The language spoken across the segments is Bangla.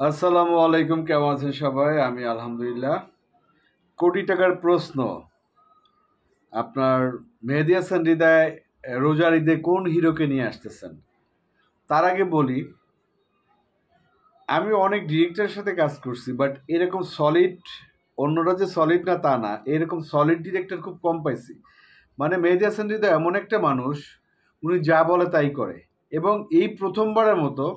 আসসালামু আলাইকুম, কেমন আছেন সবাই? আমি আলহামদুলিল্লাহ। কোটি টাকার প্রশ্ন, আপনার মেহেদী হাসান হৃদয় রোজার ঈদে কোন হিরোকে নিয়ে আসতেছেন? তার আগে বলি, আমি অনেক ডিরেক্টরের সাথে কাজ করছি, বাট এরকম সলিড, অন্যরা যে সলিড না তা না, এরকম সলিড ডিরেক্টর খুব কম পাইছি। মানে মেহেদী হাসান হৃদয় এমন একটা মানুষ, উনি যা বলে তাই করে। এবং এই প্রথমবারের মতো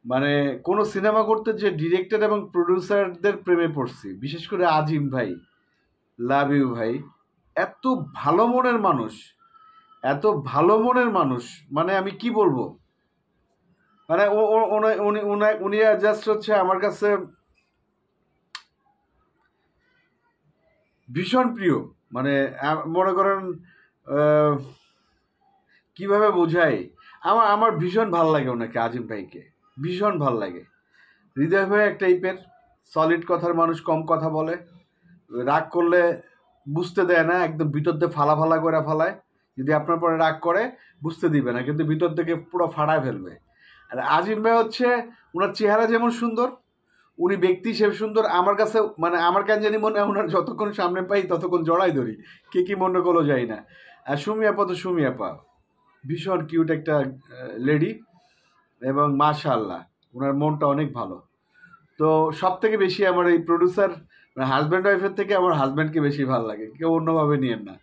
মানে কোনো সিনেমা করতে যে ডিরেক্টর এবং প্রডিউসারদের প্রেমে পড়ছি, বিশেষ করে আজিম ভাই, লাভ ইউ ভাই। এত ভালো মনের মানুষ, এত ভালো মনের মানুষ, মানে আমি কি বলবো, মানে উনি জাস্ট হচ্ছে আমার কাছে ভীষণ প্রিয়। মানে মনে করেন আহ, কিভাবে বোঝাই, আমার আমার ভীষণ ভাল লাগে ওনাকে, আজিম ভাইকে ভীষণ ভাল লাগে। হৃদয় ভাই এক টাইপের সলিড কথার মানুষ, কম কথা বলে, রাগ করলে বুঝতে দেয় না, একদম ভিতর দিয়ে ফালা ফালা করে ফালায়। যদি আপনার পরে রাগ করে বুঝতে দিবে না, কিন্তু ভিতর থেকে পুরো ফাড়ায় ফেলবে। আর আজিম ভাই হচ্ছে, ওনার চেহারা যেমন সুন্দর, উনি ব্যক্তি হিসেবে সুন্দর। আমার কাছে মানে আমার কেন জানি মনে হয় ওনার যতক্ষণ সামনে পাই ততক্ষণ জড়াই ধরি, কে কি মনে করলো যাই না। আর সুমি আপা তো সুমি আপা, ভীষণ কিউট একটা লেডি, এবং মাশাআল্লাহ ওনার মনটা অনেক ভালো। তো সব থেকে বেশি আমার এই প্রডিউসার, হাজব্যান্ড ওয়াইফের থেকে আমার হাজব্যান্ডকে বেশি ভালো লাগে, কেউ অন্যভাবে নিয়েন না।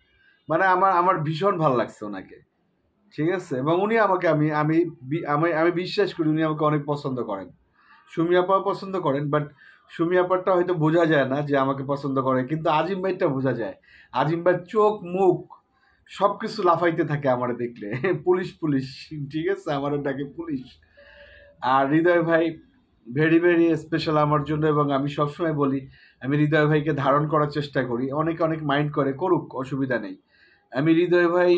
মানে আমার আমার ভীষণ ভালো লাগছে ওনাকে, ঠিক আছে। এবং উনি আমাকে, আমি আমি আমি আমি বিশ্বাস করি উনি আমাকে অনেক পছন্দ করেন। সুমি আপাও পছন্দ করেন, বাট সুমি আপারটা হয়তো বোঝা যায় না যে আমাকে পছন্দ করে, কিন্তু আজিম ভাইটা বোঝা যায়। আজিম ভাই চোখ মুখ সব কিছু লাফাইতে থাকে আমার দেখলে পুলিশ পুলিশ, ঠিক আছে, আমার ডাকে পুলিশ। আর হৃদয় ভাই ভেরি ভেরি স্পেশাল আমার জন্য, এবং আমি সবসময় বলি আমি হৃদয় ভাইকে ধারণ করার চেষ্টা করি। অনেকে অনেক মাইন্ড করে, করুক, অসুবিধা নেই। আমি হৃদয় ভাই,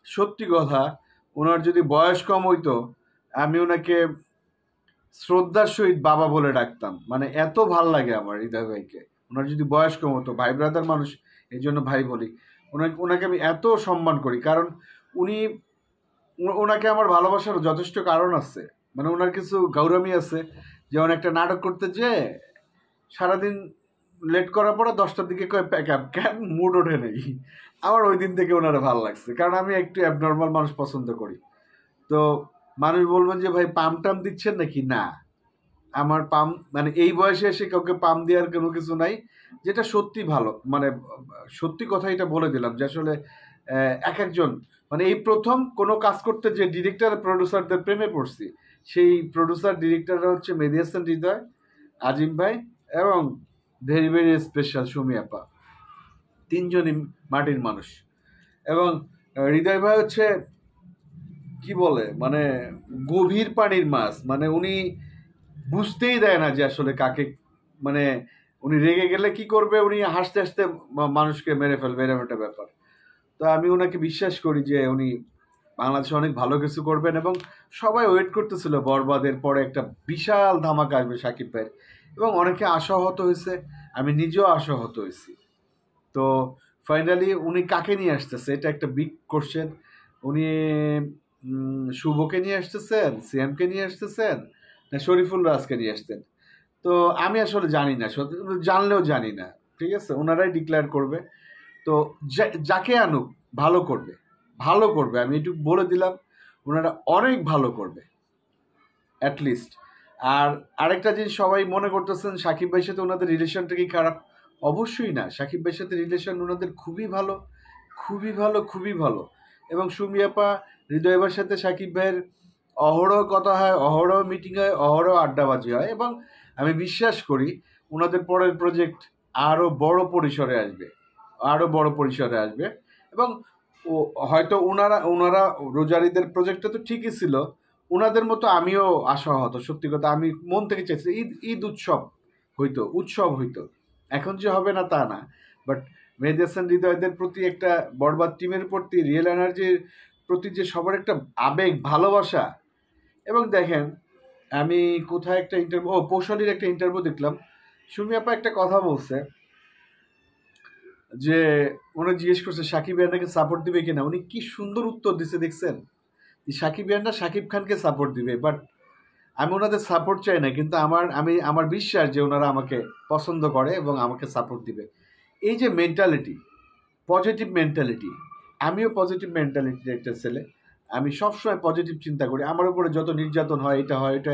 সত্যি কথা, ওনার যদি বয়স কম হইতো আমি ওনাকে শ্রদ্ধার সহিত বাবা বলে ডাকতাম। মানে এত ভাল লাগে আমার হৃদয় ভাইকে। ওনার যদি বয়স কম হতো, ভাই ব্রাদার মানুষ, এই জন্য ভাই বলি। ওনাকে ওনাকে আমি এত সম্মান করি, কারণ উনি, ওনাকে আমার ভালোবাসার যথেষ্ট কারণ আছে। মানে ওনার কিছু গৌরমী আছে, যেমন একটা নাটক করতে যেয়ে সারাদিন লেট করার পরে 10টার দিকে কয়ে প্যাক আপ, কেন মুড ওঠে নেই। আমার ওই দিন থেকে ওনারা ভালো লাগছে, কারণ আমি একটু অ্যাবনর্মাল মানুষ পছন্দ করি। তো মানুষ বলবেন যে ভাই পাম টাম দিচ্ছেন নাকি, না, আমার পাম মানে এই বয়সে এসে কাউকে পাম দেওয়ার কোনো কিছু নাই। যেটা সত্যি ভালো, মানে সত্যি কথা এটা বলে দিলাম যে আসলে এক একজন, মানে এই প্রথম কোনো কাজ করতে যে ডিরেক্টর প্রডিউসারদের প্রেমে পড়ছি, সেই প্রডিউসার ডিরেক্টররা হচ্ছে মেহেদী হাসান হৃদয়, আজিম ভাই, এবং ভেরি ভেরি স্পেশাল সুমি আপা। তিনজনই মাটির মানুষ। এবং হৃদয় ভাই হচ্ছে কি বলে, মানে গভীর পানির মাছ। মানে উনি বুঝতেই দেয় না যে আসলে কাকে, মানে উনি রেগে গেলে কি করবে, উনি হাসতে হাসতে মানুষকে মেরে ফেলবে, এরকম একটা ব্যাপার। তো আমি ওনাকে বিশ্বাস করি যে উনি বাংলাদেশে অনেক ভালো কিছু করবেন। এবং সবাই ওয়েট করতেছিল বরবাদের পরে একটা বিশাল ধামাকা আসবে শাকিব ভাইয়ের, এবং অনেকে আশাহত হয়েছে, আমি নিজেও আশাহত হয়েছি। তো ফাইনালি উনি কাকে নিয়ে আসতেছে, এটা একটা বিগ কোশ্চেন। উনি শুভকে নিয়ে আসতেছেন, সিএমকে নিয়ে আসতেছেন, না শরীফুল রাজকে নিয়ে আসতেন? তো আমি আসলে জানি না, সত্যি জানলেও জানি না, ঠিক আছে, ওনারাই ডিক্লেয়ার করবে। তো যাকে আনুক ভালো করবে, ভালো করবে, আমি একটু বলে দিলাম, ওনারা অনেক ভালো করবে অ্যাটলিস্ট। আর আরেকটা জিনিস, সবাই মনে করতেছেন সাকিব ভাইয়ের সাথে ওনাদের রিলেশনটা কি খারাপ? অবশ্যই না, সাকিব ভাইয়ের সাথে রিলেশন ওনাদের খুবই ভালো, খুবই ভালো, খুবই ভালো। এবং সুমি আপা, হৃদয় ভাইয়ের সাথে সাকিব ভাইয়ের অহরহ কথা হয়, অহরহ মিটিং হয়, অহরহ আড্ডাবাজি হয়। এবং আমি বিশ্বাস করি ওনাদের পরের প্রজেক্ট আরও বড় পরিসরে আসবে, আরও বড় পরিসরে আসবে। এবং ও হয়তো ওনারা ওনারা রোজারিদের প্রজেক্টটা তো ঠিকই ছিল, ওনাদের মতো আমিও আশাহত। সত্যি কথা, আমি মন থেকে চাইছি ঈদ ঈদ উৎসব হইতো, উৎসব হইতো। এখন যে হবে না তা না, বাট মেহেদী হাসান হৃদয়দের প্রতি একটা, বরবাদ টিমের প্রতি, রিয়েল এনার্জির প্রতি যে সবার একটা আবেগ, ভালোবাসা। এবং দেখেন, আমি কোথায় একটা ইন্টারভিউ, পৌশালীর একটা ইন্টারভিউ দেখলাম, সুমি আপা একটা কথা বলছে যে উনি জিজ্ঞেস করছে সাকিব ইয়ানাকে সাপোর্ট দিবে কিনা, উনি কি সুন্দর উত্তর দিছে দেখছেন, সাকিব ইয়ানা সাকিব খানকে সাপোর্ট দিবে, বাট আমি ওনাদের সাপোর্ট চাই না, কিন্তু আমার বিশ্বাস যে ওনারা আমাকে পছন্দ করে এবং আমাকে সাপোর্ট দিবে। এই যে মেন্টালিটি, পজিটিভ মেন্টালিটি, আমিও পজিটিভ মেন্টালিটির একটা ছেলে। আমি সবসময় পজিটিভ চিন্তা করি। আমার উপরে যত নির্যাতন হয়, এটা হয়, এটা,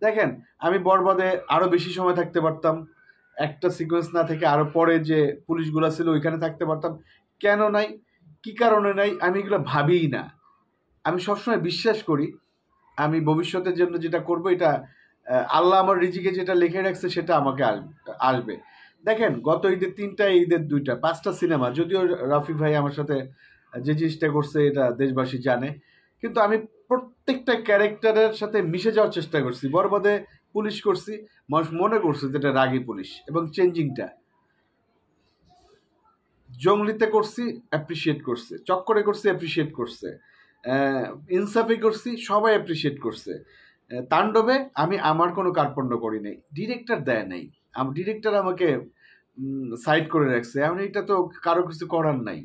দেখেন আমি বরবাদে আরও বেশি সময় থাকতে পারতাম, একটা সিকোয়েন্স না থেকে আরও পরে যে পুলিশগুলো ছিল ওইখানে থাকতে পারতাম। কেন নাই, কি কারণে নাই, আমি এগুলো ভাবিই না। আমি সবসময় বিশ্বাস করি আমি ভবিষ্যতের জন্য যেটা করব, এটা আল্লাহ আমার রিজিকে যেটা লিখে রাখছে সেটা আমাকে আসবে। দেখেন গত ঈদের 3টা, ঈদের 2টা, 5টা সিনেমা, যদিও রাফি ভাই আমার সাথে যে জিনিসটা করছে এটা দেশবাসী জানে, কিন্তু আমি প্রত্যেকটা ক্যারেক্টারের সাথে মিশে যাওয়ার চেষ্টা করছি। বরবাদে পুলিশ করছি, মানুষ মনে করছে যেটা রাগী পুলিশ, এবং চেঞ্জিংটা। জঙ্গলিতে করছি, অ্যাপ্রিসিয়েট করছে। চক্করে করছি, অ্যাপ্রিসিয়েট করছে। ইনসাফে করছি, সবাই অ্যাপ্রিসিয়েট করছে। তাণ্ডবে আমি আমার কোনো কার্পণ্য করি নাই, ডিরেক্টর দেয় নাই। ডিরেক্টর আমাকে সাইড করে রাখছে, এখন এটা তো কারো কিছু করার নাই।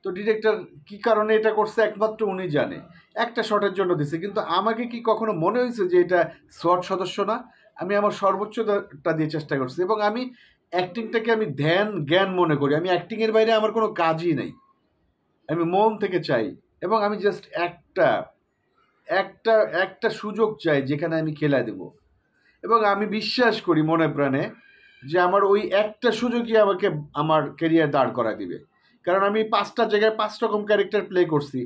তো ডিরেক্টর কি কারণে এটা করছে একমাত্র উনি জানে। একটা শটের জন্য দিছে, কিন্তু আমাকে কি কখনো মনে হয়েছে যে এটা SWAT সদস্য না? আমি আমার সর্বোচ্চটা দিয়ে চেষ্টা করছি, এবং আমি অ্যাক্টিংটাকে আমি ধ্যান জ্ঞান মনে করি। আমি অ্যাক্টিংয়ের বাইরে আমার কোনো কাজই নেই, আমি মন থেকে চাই, এবং আমি জাস্ট একটা একটা একটা সুযোগ চাই যেখানে আমি খেলা দেব। এবং আমি বিশ্বাস করি মনে প্রাণে যে আমার ওই একটা সুযোগই আমাকে আমার ক্যারিয়ার দাঁড় করা দিবে। কারণ আমি 5টা জায়গায় 5 রকম ক্যারেক্টার প্লে করছি।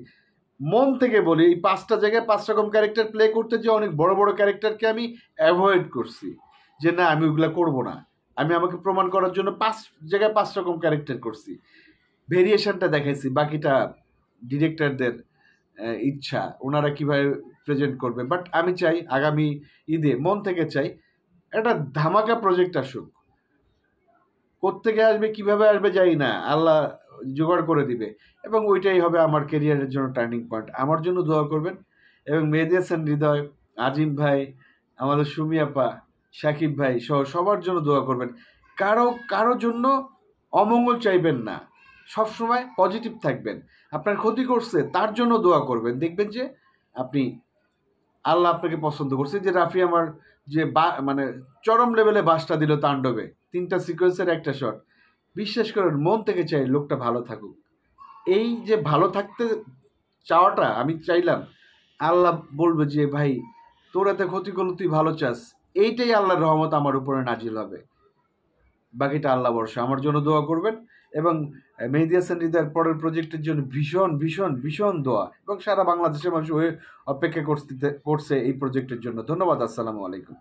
মন থেকে বলি, এই 5টা জায়গায় 5 রকম ক্যারেক্টার প্লে করতে যে অনেক বড় বড় ক্যারেক্টারকে আমি অ্যাভয়েড করছি, যে না আমি ওইগুলো করবো না। আমি আমাকে প্রমাণ করার জন্য 5 জায়গায় 5 রকম ক্যারেক্টার করছি, ভেরিয়েশনটা দেখাইছি। বাকিটা ডিরেক্টরদের ইচ্ছা, ওনারা কিভাবে প্রেজেন্ট করবে। বাট আমি চাই আগামী ঈদে মন থেকে চাই একটা ধামাকা প্রজেক্ট আসুক। কোত্থেকে আসবে, কিভাবে আসবে জানি না, আল্লাহ জোগাড় করে দিবে, এবং ওইটাই হবে আমার ক্যারিয়ারের জন্য টার্নিং পয়েন্ট। আমার জন্য দোয়া করবেন, এবং মেহেদী হাসান হৃদয়, আজিম ভাই, আমাদের সুমি আপা, সাকিব ভাই সহ সবার জন্য দোয়া করবেন। কারো জন্য অমঙ্গল চাইবেন না, সবসময় পজিটিভ থাকবেন। আপনার ক্ষতি করছে তার জন্য দোয়া করবেন, দেখবেন যে আপনি, আল্লাহ আপনাকে পছন্দ করছে। যে রাফি আমার যে মানে চরম লেভেলে বাসটা দিল তাণ্ডবে, 3টা সিকোয়েন্সের একটা শট, বিশ্বাস করেন মন থেকে চাই লোকটা ভালো থাকুক। এই যে ভালো থাকতে চাওয়াটা আমি চাইলাম, আল্লাহ বলবে যে ভাই তোর এত ক্ষতি করলো, তুই ভালো চাস, এইটাই আল্লাহর রহমত আমার উপরে নাজিল হবে। বাকিটা আল্লাহ ভরসা। আমার জন্য দোয়া করবেন, এবং মেহেদী হাসান হৃদয়ের পরের প্রজেক্টের জন্য ভীষণ ভীষণ ভীষণ দোয়া, এবং সারা বাংলাদেশের মানুষ অপেক্ষা করছে এই প্রজেক্টের জন্য। ধন্যবাদ। আসসালামু আলাইকুম।